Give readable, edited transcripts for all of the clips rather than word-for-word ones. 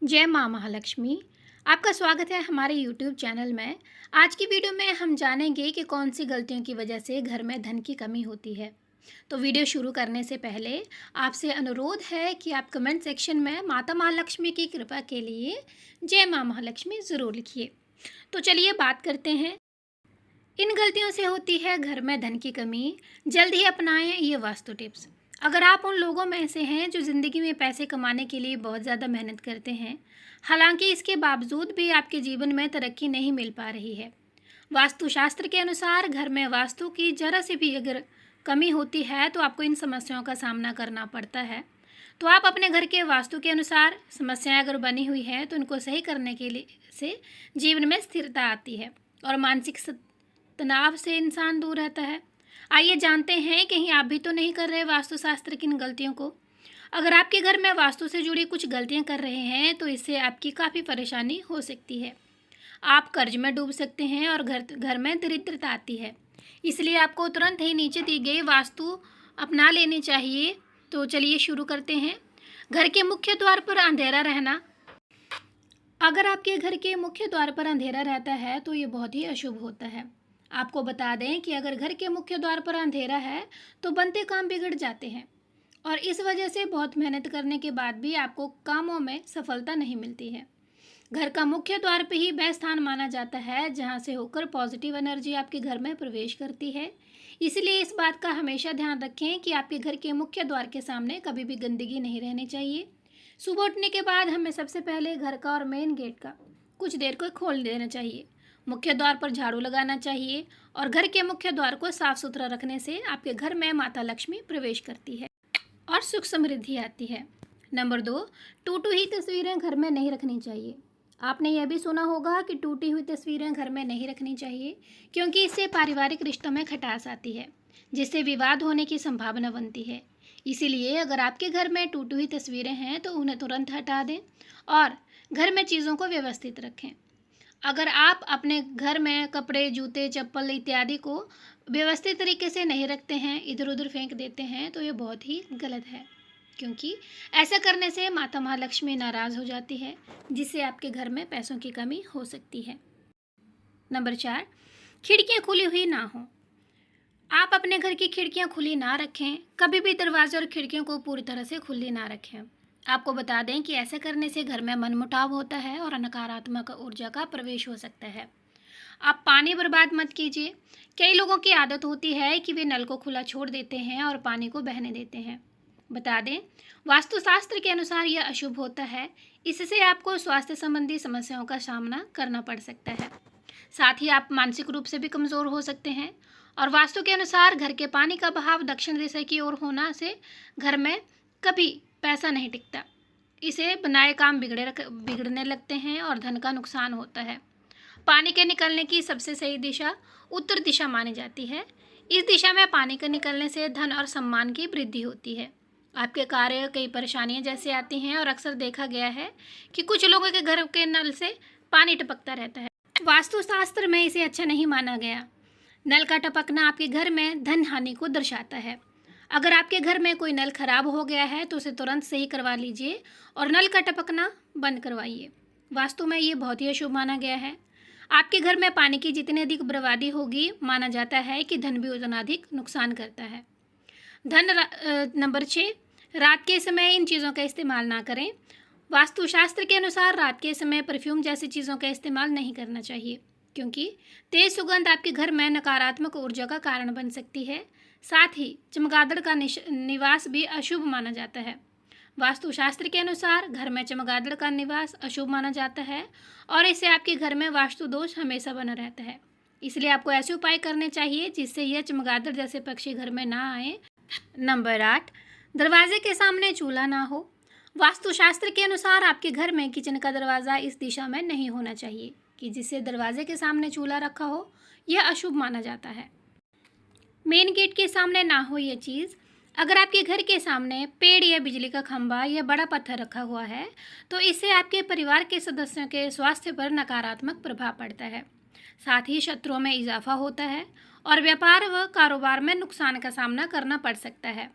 जय माँ महालक्ष्मी। आपका स्वागत है हमारे यूट्यूब चैनल में। आज की वीडियो में हम जानेंगे कि कौन सी गलतियों की वजह से घर में धन की कमी होती है। तो वीडियो शुरू करने से पहले आपसे अनुरोध है कि आप कमेंट सेक्शन में माता महालक्ष्मी की कृपा के लिए जय माँ महालक्ष्मी ज़रूर लिखिए। तो चलिए बात करते हैं। इन गलतियों से होती है घर में धन की कमी। जल्द ही अपनाएं ये वास्तु टिप्स। अगर आप उन लोगों में से हैं जो ज़िंदगी में पैसे कमाने के लिए बहुत ज़्यादा मेहनत करते हैं, हालांकि इसके बावजूद भी आपके जीवन में तरक्की नहीं मिल पा रही है। वास्तुशास्त्र के अनुसार घर में वास्तु की जरा सी भी अगर कमी होती है तो आपको इन समस्याओं का सामना करना पड़ता है। तो आप अपने घर के वास्तु के अनुसार समस्याएं अगर बनी हुई है तो उनको सही करने के लिए से जीवन में स्थिरता आती है और मानसिक तनाव से इंसान दूर रहता है। आइए जानते हैं कहीं आप भी तो नहीं कर रहे वास्तुशास्त्र की इन गलतियों को। अगर आपके घर में वास्तु से जुड़ी कुछ गलतियां कर रहे हैं तो इससे आपकी काफ़ी परेशानी हो सकती है। आप कर्ज में डूब सकते हैं और घर में दरिद्रता आती है। इसलिए आपको तुरंत ही नीचे दी गई वास्तु अपना लेनी चाहिए। तो चलिए शुरू करते हैं। घर के मुख्य द्वार पर अंधेरा रहना। अगर आपके घर के मुख्य द्वार पर अंधेरा रहता है तो ये बहुत ही अशुभ होता है। आपको बता दें कि अगर घर के मुख्य द्वार पर अंधेरा है तो बनते काम बिगड़ जाते हैं और इस वजह से बहुत मेहनत करने के बाद भी आपको कामों में सफलता नहीं मिलती है। घर का मुख्य द्वार पे ही वह स्थान माना जाता है जहां से होकर पॉजिटिव एनर्जी आपके घर में प्रवेश करती है। इसलिए इस बात का हमेशा ध्यान रखें कि आपके घर के मुख्य द्वार के सामने कभी भी गंदगी नहीं रहनी चाहिए। सुबह उठने के बाद हमें सबसे पहले घर का और मेन गेट का कुछ देर को खोल देना चाहिए। मुख्य द्वार पर झाड़ू लगाना चाहिए और घर के मुख्य द्वार को साफ सुथरा रखने से आपके घर में माता लक्ष्मी प्रवेश करती है और सुख समृद्धि आती है। नंबर 2, टूटी हुई तस्वीरें घर में नहीं रखनी चाहिए। आपने यह भी सुना होगा कि टूटी हुई तस्वीरें घर में नहीं रखनी चाहिए क्योंकि इससे पारिवारिक रिश्तों में खटास आती है जिससे विवाद होने की संभावना बनती है। इसीलिए अगर आपके घर में टूटी हुई तस्वीरें हैं तो उन्हें तुरंत हटा दें और घर में चीज़ों को व्यवस्थित रखें। अगर आप अपने घर में कपड़े, जूते, चप्पल इत्यादि को व्यवस्थित तरीके से नहीं रखते हैं, इधर उधर फेंक देते हैं तो ये बहुत ही गलत है क्योंकि ऐसा करने से माता महालक्ष्मी नाराज़ हो जाती है जिससे आपके घर में पैसों की कमी हो सकती है। नंबर 4, खिड़कियाँ खुली हुई ना हो। आप अपने घर की खिड़कियाँ खुली ना रखें। कभी भी दरवाजे और खिड़कियों को पूरी तरह से खुली ना रखें। आपको बता दें कि ऐसा करने से घर में मनमुटाव होता है और नकारात्मक ऊर्जा का प्रवेश हो सकता है। आप पानी बर्बाद मत कीजिए। कई लोगों की आदत होती है कि वे नल को खुला छोड़ देते हैं और पानी को बहने देते हैं। बता दें, वास्तुशास्त्र के अनुसार यह अशुभ होता है। इससे आपको स्वास्थ्य संबंधी समस्याओं का सामना करना पड़ सकता है। साथ ही आप मानसिक रूप से भी कमज़ोर हो सकते हैं और वास्तु के अनुसार घर के पानी का बहाव दक्षिण दिशा की ओर होना से घर में कभी पैसा नहीं टिकता। इसे बनाए काम बिगड़ने लगते हैं और धन का नुकसान होता है। पानी के निकलने की सबसे सही दिशा उत्तर दिशा मानी जाती है। इस दिशा में पानी के निकलने से धन और सम्मान की वृद्धि होती है। आपके कार्य कई परेशानियां जैसे आती हैं और अक्सर देखा गया है कि कुछ लोगों के घर के नल से पानी टपकता रहता है। वास्तुशास्त्र में इसे अच्छा नहीं माना गया। नल का टपकना आपके घर में धन हानि को दर्शाता है। अगर आपके घर में कोई नल खराब हो गया है तो उसे तुरंत सही करवा लीजिए और नल का टपकना बंद करवाइए। वास्तु में ये बहुत ही अशुभ माना गया है। आपके घर में पानी की जितनी अधिक बर्बादी होगी, माना जाता है कि धन भी उतना अधिक नुकसान करता है। नंबर 6, रात के समय इन चीज़ों का इस्तेमाल ना करें। वास्तुशास्त्र के अनुसार रात के समय परफ्यूम जैसी चीज़ों का इस्तेमाल नहीं करना चाहिए क्योंकि तेज सुगंध आपके घर में नकारात्मक ऊर्जा का कारण बन सकती है। साथ ही चमगादड़ का निवास भी अशुभ माना जाता है। वास्तुशास्त्र के अनुसार घर में चमगादड़ का निवास अशुभ माना जाता है और इससे आपके घर में वास्तु दोष हमेशा बना रहता है। इसलिए आपको ऐसे उपाय करने चाहिए जिससे यह चमगादड़ जैसे पक्षी घर में ना आए। नंबर 8, दरवाजे के सामने चूल्हा ना हो। वास्तुशास्त्र के अनुसार आपके घर में किचन का दरवाज़ा इस दिशा में नहीं होना चाहिए कि जिससे दरवाजे के सामने चूल्हा रखा हो, यह अशुभ माना जाता है। मेन गेट के सामने ना हो यह चीज़। अगर आपके घर के सामने पेड़ या बिजली का खंभा या बड़ा पत्थर रखा हुआ है तो इससे आपके परिवार के सदस्यों के स्वास्थ्य पर नकारात्मक प्रभाव पड़ता है। साथ ही शत्रुओं में इजाफा होता है और व्यापार व कारोबार में नुकसान का सामना करना पड़ सकता है।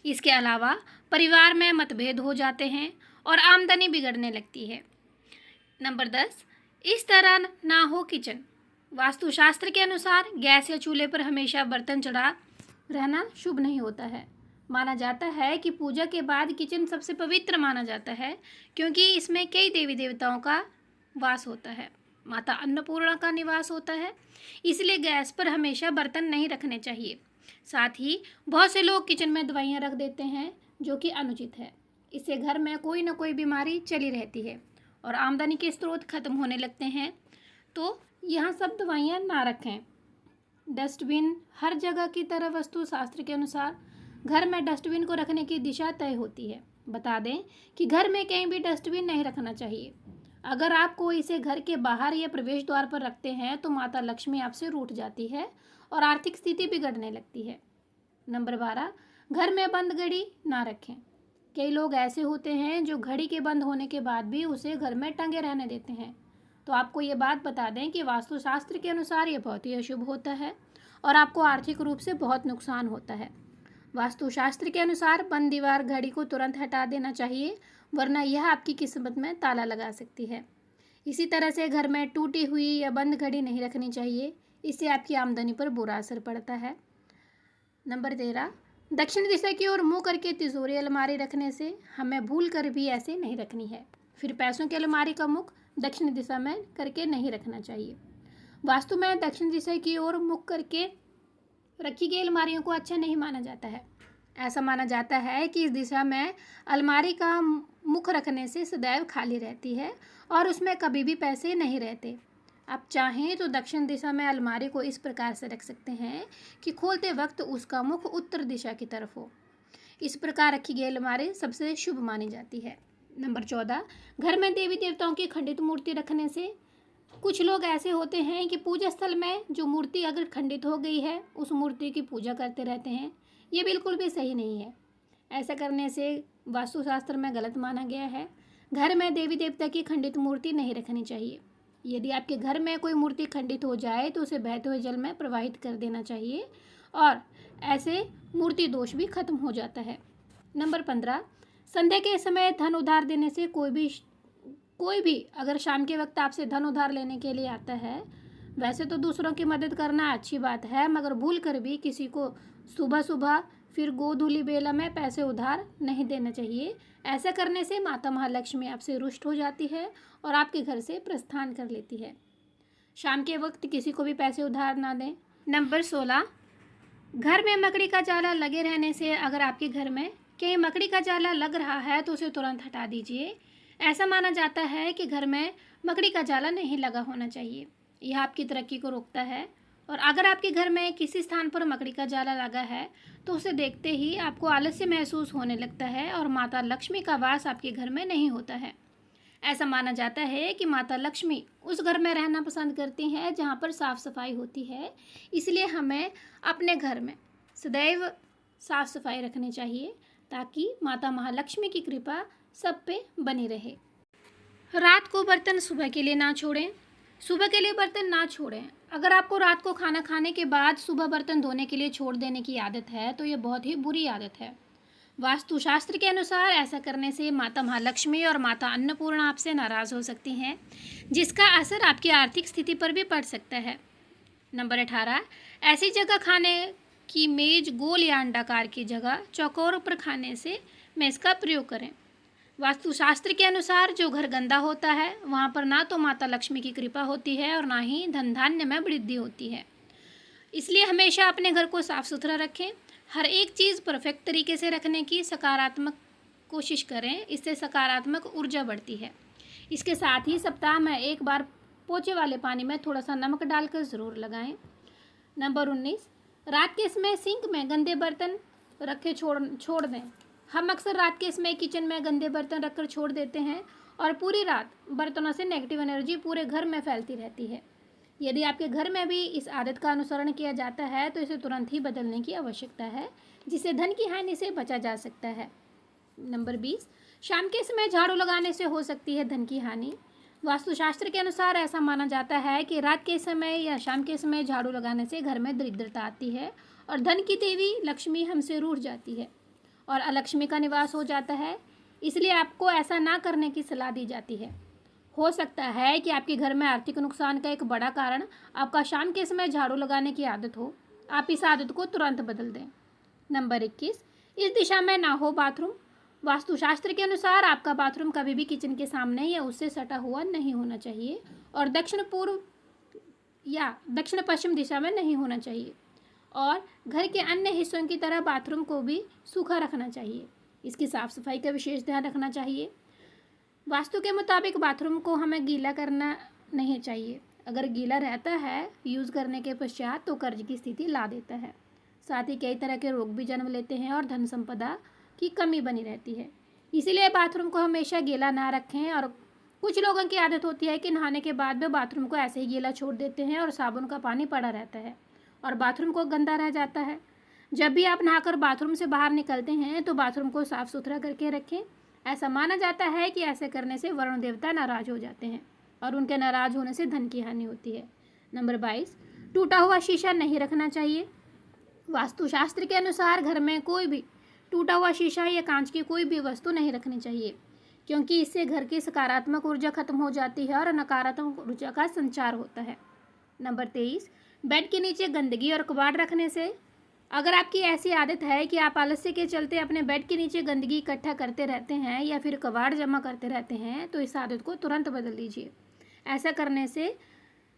इसके अलावा परिवार में मतभेद हो जाते हैं और आमदनी बिगड़ने लगती है। नंबर 10, इस तरह ना हो किचन। वास्तुशास्त्र के अनुसार गैस या चूल्हे पर हमेशा बर्तन चढ़ा रहना शुभ नहीं होता है। माना जाता है कि पूजा के बाद किचन सबसे पवित्र माना जाता है, क्योंकि इसमें कई देवी देवताओं का वास होता है, माता अन्नपूर्णा का निवास होता है। इसलिए गैस पर हमेशा बर्तन नहीं रखने चाहिए। साथ ही बहुत से लोग किचन में दवाइयाँ रख देते हैं, जो कि अनुचित है। इससे घर में कोई ना कोई बीमारी चली रहती है और आमदनी के स्रोत खत्म होने लगते हैं। तो यहाँ सब दवाइयाँ ना रखें। डस्टबिन हर जगह की तरह वास्तुशास्त्र के अनुसार घर में डस्टबिन को रखने की दिशा तय होती है। बता दें कि घर में कहीं भी डस्टबिन नहीं रखना चाहिए। अगर आप कोई इसे घर के बाहर या प्रवेश द्वार पर रखते हैं तो माता लक्ष्मी आपसे रूठ जाती है और आर्थिक स्थिति बिगड़ने लगती है। नंबर 12, घर में बंद घड़ी ना रखें। कई लोग ऐसे होते हैं जो घड़ी के बंद होने के बाद भी उसे घर में टंगे रहने देते हैं। तो आपको ये बात बता दें कि वास्तुशास्त्र के अनुसार ये बहुत ही अशुभ होता है और आपको आर्थिक रूप से बहुत नुकसान होता है। वास्तुशास्त्र के अनुसार बंद दीवार घड़ी को तुरंत हटा देना चाहिए, वरना यह आपकी किस्मत में ताला लगा सकती है। इसी तरह से घर में टूटी हुई या बंद घड़ी नहीं रखनी चाहिए, इससे आपकी आमदनी पर बुरा असर पड़ता है। नंबर 13, दक्षिण दिशा की ओर मुँह करके तिजोरी अलमारी रखने से हमें भूल कर भी ऐसे नहीं रखनी है। फिर पैसों की अलमारी का मुख दक्षिण दिशा में करके नहीं रखना चाहिए। वास्तु में दक्षिण दिशा की ओर मुख करके रखी गई अलमारियों को अच्छा नहीं माना जाता है। ऐसा माना जाता है कि इस दिशा में अलमारी का मुख रखने से सदैव खाली रहती है और उसमें कभी भी पैसे नहीं रहते। आप चाहें तो दक्षिण दिशा में अलमारी को इस प्रकार से रख सकते हैं कि खोलते वक्त उसका मुख उत्तर दिशा की तरफ हो। इस प्रकार रखी गई अलमारी सबसे शुभ मानी जाती है। नंबर 14, घर में देवी देवताओं की खंडित मूर्ति रखने से कुछ लोग ऐसे होते हैं कि पूजा स्थल में जो मूर्ति अगर खंडित हो गई है उस मूर्ति की पूजा करते रहते हैं। ये बिल्कुल भी सही नहीं है। ऐसा करने से वास्तुशास्त्र में गलत माना गया है। घर में देवी देवता की खंडित मूर्ति नहीं रखनी चाहिए। यदि आपके घर में कोई मूर्ति खंडित हो जाए तो उसे बहते हुए जल में प्रवाहित कर देना चाहिए और ऐसे मूर्ति दोष भी खत्म हो जाता है। नंबर 15, संध्या के समय धन उधार देने से कोई भी अगर शाम के वक्त आपसे धन उधार लेने के लिए आता है, वैसे तो दूसरों की मदद करना अच्छी बात है, मगर भूल कर भी किसी को सुबह सुबह फिर गोधूली बेला में पैसे उधार नहीं देना चाहिए। ऐसा करने से माता महालक्ष्मी आपसे रुष्ट हो जाती है और आपके घर से प्रस्थान कर लेती है। शाम के वक्त किसी को भी पैसे उधार ना दें। नंबर 16, घर में मकड़ी का जाला लगे रहने से अगर आपके घर में कहीं मकड़ी का जाला लग रहा है तो उसे तुरंत हटा दीजिए। ऐसा माना जाता है कि घर में मकड़ी का जाला नहीं लगा होना चाहिए। यह आपकी तरक्की को रोकता है और अगर आपके घर में किसी स्थान पर मकड़ी का जाला लगा है तो उसे देखते ही आपको आलस्य महसूस होने लगता है और माता लक्ष्मी का वास आपके घर में नहीं होता है। ऐसा माना जाता है कि माता लक्ष्मी उस घर में रहना पसंद करती हैं जहाँ पर साफ़ सफाई होती है। इसलिए हमें अपने घर में सदैव साफ़ सफाई रखनी चाहिए ताकि माता महालक्ष्मी की कृपा सब पे बनी रहे। रात को बर्तन सुबह के लिए ना छोड़ें। सुबह के लिए बर्तन ना छोड़ें। अगर आपको रात को खाना खाने के बाद सुबह बर्तन धोने के लिए छोड़ देने की आदत है तो ये बहुत ही बुरी आदत है। वास्तुशास्त्र के अनुसार ऐसा करने से माता महालक्ष्मी और माता अन्नपूर्णा आपसे नाराज़ हो सकती हैं, जिसका असर आपकी आर्थिक स्थिति पर भी पड़ सकता है। नंबर 18, ऐसी जगह खाने की मेज गोल या अंडाकार की जगह चौकोर पर खाने से मेज़ का प्रयोग करें। वास्तुशास्त्र के अनुसार जो घर गंदा होता है वहाँ पर ना तो माता लक्ष्मी की कृपा होती है और ना ही धन धान्य में वृद्धि होती है। इसलिए हमेशा अपने घर को साफ सुथरा रखें। हर एक चीज़ परफेक्ट तरीके से रखने की सकारात्मक कोशिश करें, इससे सकारात्मक ऊर्जा बढ़ती है। इसके साथ ही सप्ताह में एक बार पोछे वाले पानी में थोड़ा सा नमक डालकर ज़रूर लगाएं। नंबर 19, रात के समय सिंक में गंदे बर्तन रखे छोड़ दें। हम अक्सर रात के समय किचन में गंदे बर्तन रखकर छोड़ देते हैं और पूरी रात बर्तनों से नेगेटिव एनर्जी पूरे घर में फैलती रहती है। यदि आपके घर में भी इस आदत का अनुसरण किया जाता है तो इसे तुरंत ही बदलने की आवश्यकता है, जिससे धन की हानि से बचा जा सकता है। नंबर 20, शाम के समय झाड़ू लगाने से हो सकती है धन की हानि। वास्तुशास्त्र के अनुसार ऐसा माना जाता है कि रात के समय या शाम के समय झाड़ू लगाने से घर में दरिद्रता आती है और धन की देवी लक्ष्मी हमसे रूठ जाती है और अलक्ष्मी का निवास हो जाता है। इसलिए आपको ऐसा ना करने की सलाह दी जाती है। हो सकता है कि आपके घर में आर्थिक नुकसान का एक बड़ा कारण आपका शाम के समय झाड़ू लगाने की आदत हो। आप इस आदत को तुरंत बदल दें। नंबर 21, इस दिशा में ना हो बाथरूम। वास्तुशास्त्र के अनुसार आपका बाथरूम कभी भी किचन के सामने या उससे सटा हुआ नहीं होना चाहिए और दक्षिण पूर्व या दक्षिण पश्चिम दिशा में नहीं होना चाहिए और घर के अन्य हिस्सों की तरह बाथरूम को भी सूखा रखना चाहिए। इसकी साफ सफाई का विशेष ध्यान रखना चाहिए। वास्तु के मुताबिक बाथरूम को हमें गीला करना नहीं चाहिए। अगर गीला रहता है यूज़ करने के पश्चात तो कर्ज की स्थिति ला देता है। साथ ही कई तरह के रोग भी जन्म लेते हैं और धन संपदा की कमी बनी रहती है। इसीलिए बाथरूम को हमेशा गीला ना रखें। और कुछ लोगों की आदत होती है कि नहाने के बाद भी बाथरूम को ऐसे ही गीला छोड़ देते हैं और साबुन का पानी पड़ा रहता है और बाथरूम को गंदा रह जाता है। जब भी आप नहाकर बाथरूम से बाहर निकलते हैं तो बाथरूम को साफ सुथरा करके रखें। ऐसा माना जाता है कि ऐसे करने से वरुण देवता नाराज हो जाते हैं और उनके नाराज होने से धन की हानि होती है। नंबर 22, टूटा हुआ शीशा नहीं रखना चाहिए। वास्तुशास्त्र के अनुसार घर में कोई भी टूटा हुआ शीशा या कांच की कोई भी वस्तु नहीं रखनी चाहिए, क्योंकि इससे घर की सकारात्मक ऊर्जा खत्म हो जाती है और नकारात्मक ऊर्जा का संचार होता है। नंबर 23, बेड के नीचे गंदगी और कबाड़ रखने से। अगर आपकी ऐसी आदत है कि आप आलस्य के चलते अपने बेड के नीचे गंदगी इकट्ठा करते रहते हैं या फिर कबाड़ जमा करते रहते हैं तो इस आदत को तुरंत बदल दीजिए। ऐसा करने से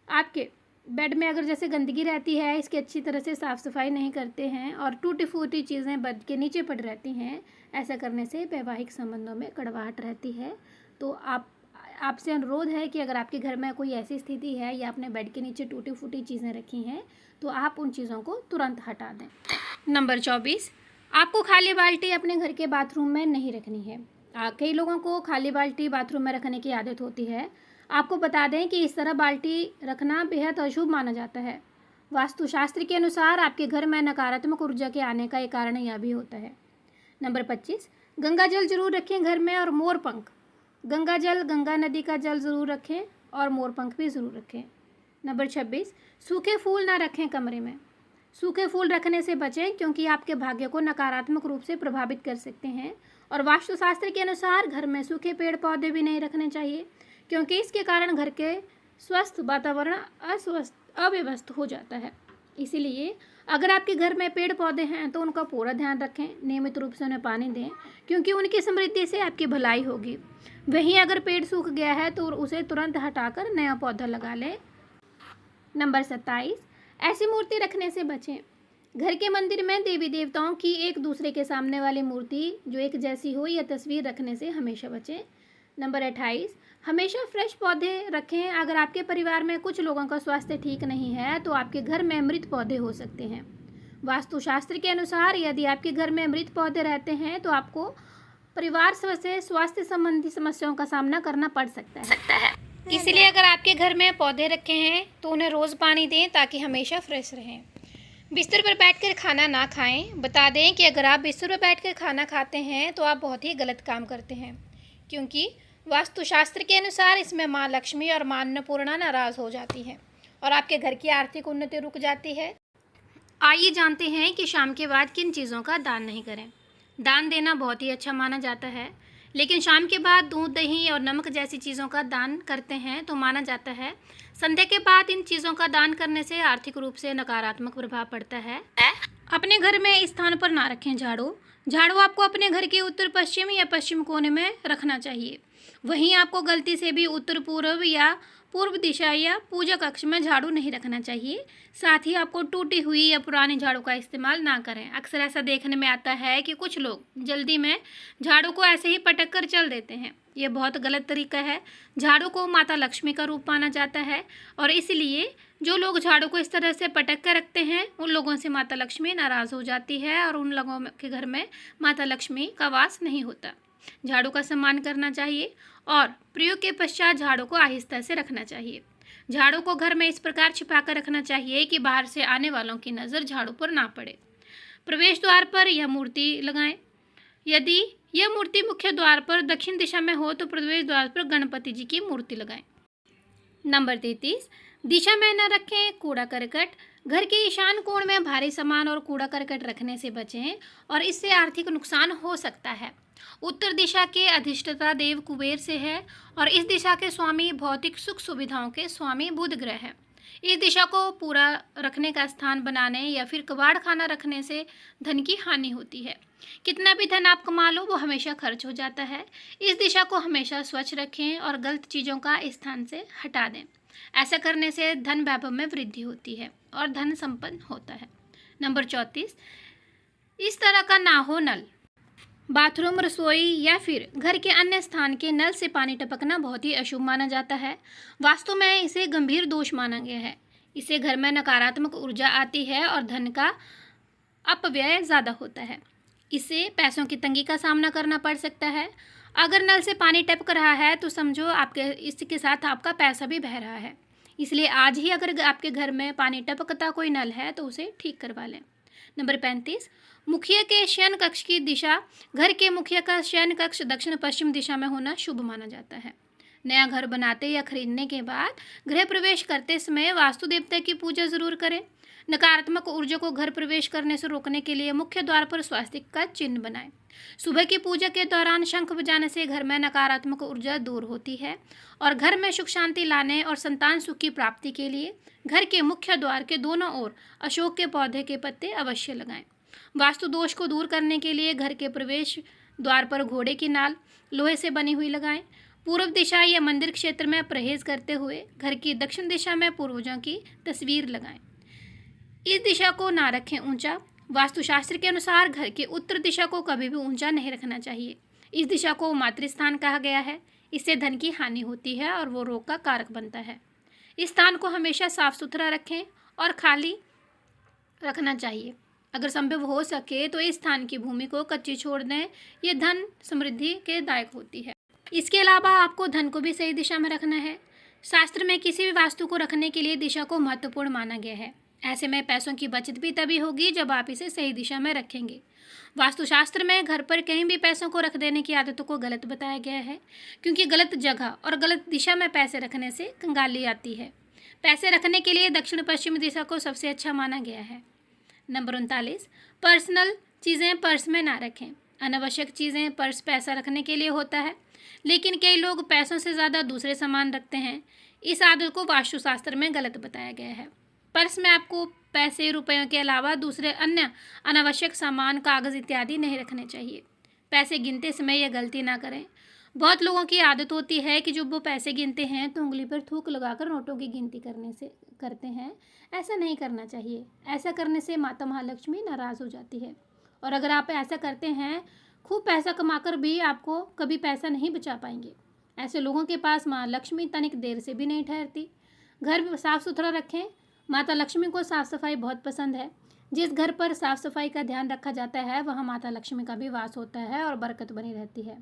आपके बेड में अगर जैसे गंदगी रहती है, इसकी अच्छी तरह से साफ़ सफाई नहीं करते हैं और टूटी फूटी चीज़ें बेड के नीचे पड़ रहती हैं, ऐसा करने से वैवाहिक संबंधों में कड़वाहट रहती है। तो आपसे अनुरोध है कि अगर आपके घर में कोई ऐसी स्थिति है या आपने बेड के नीचे टूटी फूटी चीज़ें रखी हैं तो आप उन चीज़ों को तुरंत हटा दें। नंबर 24, आपको खाली बाल्टी अपने घर के बाथरूम में नहीं रखनी है। कई लोगों को खाली बाल्टी बाथरूम में रखने की आदत होती है। आपको बता दें कि इस तरह बाल्टी रखना बेहद अशुभ माना जाता है। वास्तुशास्त्र के अनुसार आपके घर में नकारात्मक ऊर्जा के आने का एक कारण यह भी होता है। नंबर 25, गंगा जल जरूर रखें घर में और मोर पंख। गंगा नदी का जल ज़रूर रखें और मोर पंख भी ज़रूर रखें। नंबर 26, सूखे फूल ना रखें कमरे में। सूखे फूल रखने से बचें क्योंकि आपके भाग्य को नकारात्मक रूप से प्रभावित कर सकते हैं। और वास्तुशास्त्र के अनुसार घर में सूखे पेड़ पौधे भी नहीं रखने चाहिए, क्योंकि इसके कारण घर के स्वस्थ वातावरण अव्यवस्थ हो जाता है। इसीलिए अगर आपके घर में पेड़ पौधे हैं तो उनका पूरा ध्यान रखें, नियमित रूप से उन्हें पानी दें, क्योंकि उनकी समृद्धि से आपकी भलाई होगी। वहीं अगर पेड़ सूख गया है तो उसे तुरंत हटाकर नया पौधा लगा लें। नंबर 27, ऐसी मूर्ति रखने से बचें। घर के मंदिर में देवी देवताओं की एक दूसरे के सामने वाली मूर्ति जो एक जैसी हो या तस्वीर रखने से हमेशा बचें। नंबर 28, हमेशा फ्रेश पौधे रखें। अगर आपके परिवार में कुछ लोगों का स्वास्थ्य ठीक नहीं है तो आपके घर में मृत पौधे हो सकते हैं। वास्तुशास्त्र के अनुसार यदि आपके घर में मृत पौधे रहते हैं तो आपको परिवार से स्वास्थ्य संबंधी समस्याओं का सामना करना पड़ सकता है। इसलिए अगर आपके घर में पौधे रखे हैं तो उन्हें रोज़ पानी दें ताकि हमेशा फ्रेश रहें। बिस्तर पर बैठकर खाना ना खाएं। बता दें कि अगर आप बिस्तर पर बैठकर खाना खाते हैं तो आप बहुत ही गलत काम करते हैं, क्योंकि वास्तुशास्त्र के अनुसार इसमें माँ लक्ष्मी और माँ अन्नपूर्णा नाराज़ हो जाती है और आपके घर की आर्थिक उन्नति रुक जाती है। आइए जानते हैं कि शाम के बाद किन चीज़ों का दान नहीं करें। दान देना बहुत ही अच्छा माना जाता है, लेकिन शाम के बाद दूध, दही और नमक जैसी चीज़ों का दान करते हैं तो माना जाता है संध्या के बाद इन चीज़ों का दान करने से आर्थिक रूप से नकारात्मक प्रभाव पड़ता है। अपने घर में इस स्थान पर ना रखें झाड़ू आपको अपने घर के उत्तर पश्चिम या पश्चिम कोने में रखना चाहिए। वहीं आपको गलती से भी उत्तर पूर्व या पूर्व दिशा या पूजा कक्ष में झाड़ू नहीं रखना चाहिए। साथ ही आपको टूटी हुई या पुरानी झाड़ू का इस्तेमाल ना करें। अक्सर ऐसा देखने में आता है कि कुछ लोग जल्दी में झाड़ू को ऐसे ही पटक कर चल देते हैं। ये बहुत गलत तरीका है। झाड़ू को माता लक्ष्मी का रूप माना जाता है और इसलिए जो लोग झाड़ू को इस तरह से पटक कर रखते हैं उन लोगों से माता लक्ष्मी नाराज़ हो जाती है और उन लोगों के घर में माता लक्ष्मी का वास नहीं होता। झाड़ू का सम्मान करना चाहिए और प्रयोग के पश्चात झाड़ू को आहिस्ता से रखना चाहिए। झाड़ू को घर में इस प्रकार छिपा कर रखना चाहिए कि बाहर से आने वालों की नज़र झाड़ू पर ना पड़े। प्रवेश द्वार पर यह मूर्ति लगाएं। यदि यह मूर्ति मुख्य द्वार पर दक्षिण दिशा में हो तो प्रवेश द्वार पर गणपति जी की मूर्ति लगाएं। नंबर 33, दिशा में न रखें कूड़ा करकट। घर के ईशान कोण में भारी सामान और कूड़ा करकट रखने से बचें और इससे आर्थिक नुकसान हो सकता है। उत्तर दिशा के अधिष्ठाता देव कुबेर से है और इस दिशा के स्वामी भौतिक सुख सुविधाओं के स्वामी बुध ग्रह है। इस दिशा को पूरा रखने का स्थान बनाने या फिर कबाड़ खाना रखने से धन की हानि होती है। कितना भी धन आप कमा लो वो हमेशा खर्च हो जाता है। इस दिशा को हमेशा स्वच्छ रखें और गलत चीज़ों का स्थान से हटा दें। ऐसा करने से धन वैभव में वृद्धि होती है और धन संपन्न होता है। नंबर 34, इस तरह का ना हो नल। बाथरूम, रसोई या फिर घर के अन्य स्थान के नल से पानी टपकना बहुत ही अशुभ माना जाता है। वास्तु में इसे गंभीर दोष माना गया है। इससे घर में नकारात्मक ऊर्जा आती है और धन का अपव्यय ज़्यादा होता है। इससे पैसों की तंगी का सामना करना पड़ सकता है। अगर नल से पानी टपक रहा है तो समझो इसके साथ आपका पैसा भी बह रहा है। इसलिए आज ही अगर आपके घर में पानी टपकता कोई नल है तो उसे ठीक करवा लें। नंबर 35, मुखिया के शयन कक्ष की दिशा। घर के मुखिया का शयन कक्ष दक्षिण पश्चिम दिशा में होना शुभ माना जाता है। नया घर बनाते या खरीदने के बाद गृह प्रवेश करते समय वास्तु देवता की पूजा जरूर करें। नकारात्मक ऊर्जा को घर प्रवेश करने से रोकने के लिए मुख्य द्वार पर स्वास्तिक का चिन्ह बनाएं। सुबह की पूजा के दौरान शंख बजाने से घर में नकारात्मक ऊर्जा दूर होती है और घर में सुख शांति लाने और संतान सुख की प्राप्ति के लिए घर के मुख्य द्वार के दोनों ओर अशोक के पौधे के पत्ते अवश्य लगाएं। वास्तु दोष को दूर करने के लिए घर के प्रवेश द्वार पर घोड़े की नाल लोहे से बनी हुई लगाएं। पूर्व दिशा या मंदिर क्षेत्र में परहेज करते हुए घर की दक्षिण दिशा में पूर्वजों की तस्वीर लगाएं। इस दिशा को ना रखें ऊंचा। वास्तुशास्त्र के अनुसार घर के उत्तर दिशा को कभी भी ऊंचा नहीं रखना चाहिए। इस दिशा को मातृस्थान कहा गया है। इससे धन की हानि होती है और वो रोग का कारक बनता है। इस स्थान को हमेशा साफ सुथरा रखें और खाली रखना चाहिए। अगर संभव हो सके तो इस स्थान की भूमि को कच्ची छोड़ दें। ये धन समृद्धि के दायक होती है। इसके अलावा आपको धन को भी सही दिशा में रखना है। शास्त्र में किसी भी वास्तु को रखने के लिए दिशा को महत्वपूर्ण माना गया है। ऐसे में पैसों की बचत भी तभी होगी जब आप इसे सही दिशा में रखेंगे। वास्तुशास्त्र में घर पर कहीं भी पैसों को रख देने की आदतों को गलत बताया गया है, क्योंकि गलत जगह और गलत दिशा में पैसे रखने से कंगाली आती है। पैसे रखने के लिए दक्षिण पश्चिम दिशा को सबसे अच्छा माना गया है। नंबर 39, पर्सनल चीज़ें पर्स में ना रखें। अनावश्यक चीज़ें पर्स पैसा रखने के लिए होता है, लेकिन कई लोग पैसों से ज़्यादा दूसरे सामान रखते हैं। इस आदत को वास्तुशास्त्र में गलत बताया गया है। पर्स में आपको पैसे, रुपयों के अलावा दूसरे अन्य अनावश्यक सामान, कागज़ इत्यादि नहीं रखने चाहिए। पैसे गिनते समय यह गलती ना करें। बहुत लोगों की आदत होती है कि जब वो पैसे गिनते हैं तो उंगली पर थूक लगाकर नोटों की गिनती करते हैं। ऐसा नहीं करना चाहिए। ऐसा करने से माता महालक्ष्मी नाराज़ हो जाती है और अगर आप ऐसा करते हैं, खूब पैसा कमाकर भी आपको कभी पैसा नहीं बचा पाएंगे। ऐसे लोगों के पास माँ लक्ष्मी तनिक देर से भी नहीं ठहरती। घर साफ सुथरा रखें। माता लक्ष्मी को साफ सफाई बहुत पसंद है। जिस घर पर साफ सफाई का ध्यान रखा जाता है वहाँ माता लक्ष्मी का भी वास होता है और बरकत बनी रहती है।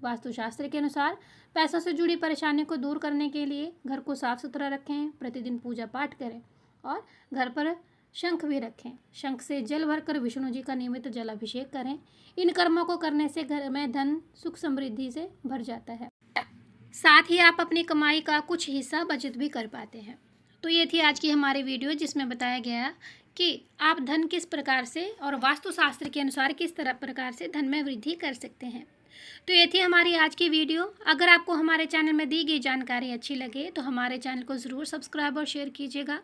वास्तुशास्त्र के अनुसार पैसों से जुड़ी परेशानियों को दूर करने के लिए घर को साफ सुथरा रखें, प्रतिदिन पूजा पाठ करें और घर पर शंख भी रखें। शंख से जल भरकर विष्णु जी का नियमित जलाभिषेक करें। इन कर्मों को करने से घर में धन सुख समृद्धि से भर जाता है। साथ ही आप अपनी कमाई का कुछ हिस्सा बचत भी कर पाते हैं। तो ये थी आज की हमारी वीडियो, जिसमें बताया गया कि आप धन किस प्रकार से और वास्तुशास्त्र के अनुसार किस तरह प्रकार से धन में वृद्धि कर सकते हैं। तो ये थी हमारी आज की वीडियो। अगर आपको हमारे चैनल में दी गई जानकारी अच्छी लगे तो हमारे चैनल को ज़रूर सब्सक्राइब और शेयर कीजिएगा।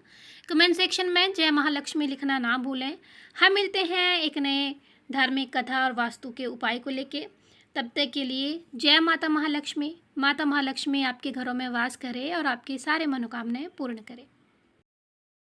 कमेंट सेक्शन में जय महालक्ष्मी लिखना ना भूलें। हम मिलते हैं एक नए धार्मिक कथा और वास्तु के उपाय को लेके। तब तक के लिए जय माता महालक्ष्मी। माता महालक्ष्मी आपके घरों में वास करे और आपकी सारे मनोकामनाएं पूर्ण करे।